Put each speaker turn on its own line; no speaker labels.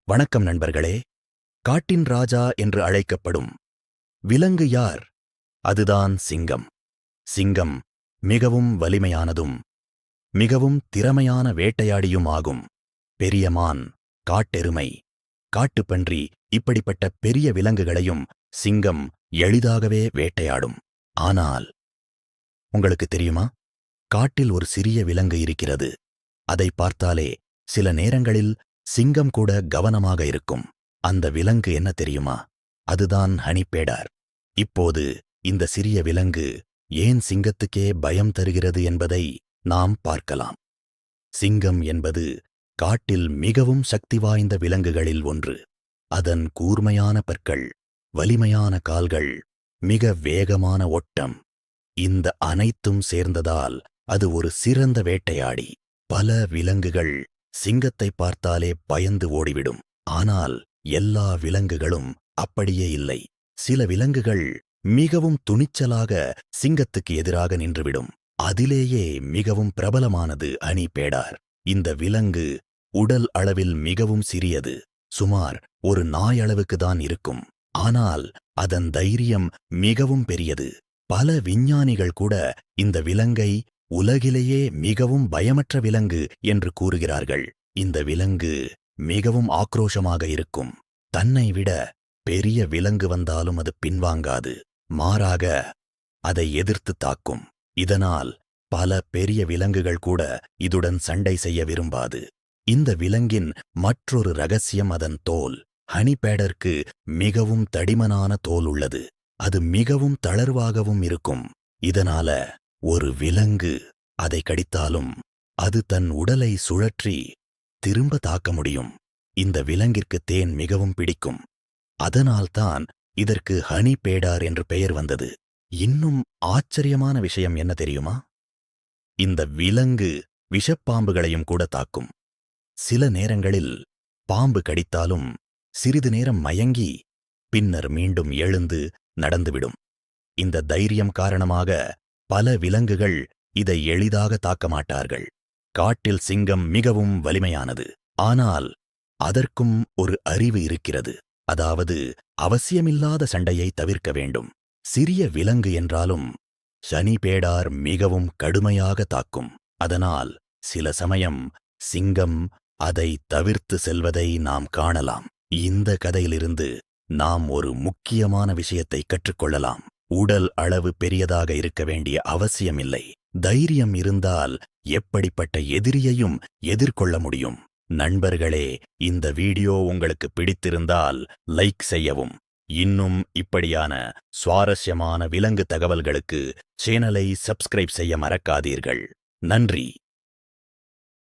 வணக்கம் நண்பர்களே. காட்டின் ராஜா என்று அழைக்கப்படும் விலங்கு யார்? அதுதான் சிங்கம். சிங்கம் மிகவும் வலிமையானதும் மிகவும் திறமையான வேட்டையாடியும் ஆகும். பெரிய மான், காட்டெருமை, காட்டுப்பன்றி இப்படிப்பட்ட பெரிய விலங்குகளையும் சிங்கம் எளிதாகவே வேட்டையாடும். ஆனால் உங்களுக்கு தெரியுமா, காட்டில் ஒரு சிறிய விலங்கு இருக்கிறது. அதை பார்த்தாலே சில நேரங்களில் சிங்கம் கூட கவனமாக இருக்கும். அந்த விலங்கு என்ன தெரியுமா? அதுதான் ஹனிபேடர். இப்போது இந்த சிறிய விலங்கு ஏன் சிங்கத்துக்கே பயம் தருகிறது என்பதை நாம் பார்க்கலாம். சிங்கம் என்பது காட்டில் மிகவும் சக்தி வாய்ந்த விலங்குகளில் ஒன்று. அதன் கூர்மையான பற்கள், வலிமையான கால்கள், மிக வேகமான ஓட்டம், இந்த அனைத்தும் சேர்ந்ததால் அது ஒரு சிறந்த வேட்டையாடி. பல விலங்குகள் சிங்கத்தை பார்த்தாலே பயந்து ஓடிவிடும். ஆனால் எல்லா விலங்குகளும் அப்படியே இல்லை. சில விலங்குகள் மிகவும் துணிச்சலாக சிங்கத்துக்கு எதிராக நின்றுவிடும். அதிலேயே மிகவும் பிரபலமானது ஹனிபேடர். இந்த விலங்கு உடல் அளவில் மிகவும் சிறியது. சுமார் ஒரு நாய் அளவுக்கு தான் இருக்கும். ஆனால் அதன் தைரியம் மிகவும் பெரியது. பல விஞ்ஞானிகள் கூட இந்த விலங்கை உலகிலேயே மிகவும் பயமற்ற விலங்கு என்று கூறுகிறார்கள். இந்த விலங்கு மிகவும் ஆக்ரோஷமாக இருக்கும். தன்னை விட பெரிய விலங்கு வந்தாலும் அது பின்வாங்காது. மாறாக அதை எதிர்த்து தாக்கும். இதனால் பல பெரிய விலங்குகள் கூட இதுடன் சண்டை செய்ய விரும்பாது. இந்த விலங்கின் மற்றொரு ரகசியம் அதன் தோல். ஹனிபேடருக்கு மிகவும் தடிமனான தோல் உள்ளது. அது மிகவும் தளர்வாகவும் இருக்கும். இதனால ஒரு விலங்கு அதை கடித்தாலும் அது தன் உடலை சுழற்றி திரும்ப தாக்க முடியும். இந்த விலங்கிற்கு தேன் மிகவும் பிடிக்கும். அதனால்தான் இதற்கு ஹனிபேடர் என்று பெயர் வந்தது. இன்னும் ஆச்சரியமான விஷயம் என்ன தெரியுமா? இந்த விலங்கு விஷப்பாம்புகளையும் கூட தாக்கும். சில நேரங்களில் பாம்பு கடித்தாலும் சிறிது நேரம் மயங்கி பின்னர் மீண்டும் எழுந்து நடந்துவிடும். இந்த தைரியம் காரணமாக பல விலங்குகள் இதை எளிதாக தாக்க மாட்டார்கள். காட்டில் சிங்கம் மிகவும் வலிமையானது. ஆனால் அதற்கும் ஒரு அறிவு இருக்கிறது. அதாவது அவசியமில்லாத சண்டையை தவிர்க்க வேண்டும். சிறிய விலங்கு என்றாலும் ஹனிபேடர் மிகவும் கடுமையாக தாக்கும். அதனால் சில சமயம் சிங்கம் அதை தவிர்த்து செல்வதை நாம் காணலாம். இந்த கதையிலிருந்து நாம் ஒரு முக்கியமான விஷயத்தை கற்றுக்கொள்ளலாம். உடல் அளவு பெரியதாக இருக்க வேண்டிய அவசியமில்லை. தைரியம் இருந்தால் எப்படிப்பட்ட எதிரியையும் எதிர்கொள்ள முடியும். நண்பர்களே, இந்த வீடியோ உங்களுக்கு பிடித்திருந்தால் லைக் செய்யவும். இன்னும் இப்படியான சுவாரஸ்யமான விலங்கு தகவல்களுக்கு சேனலை சப்ஸ்கிரைப் செய்ய மறக்காதீர்கள். நன்றி.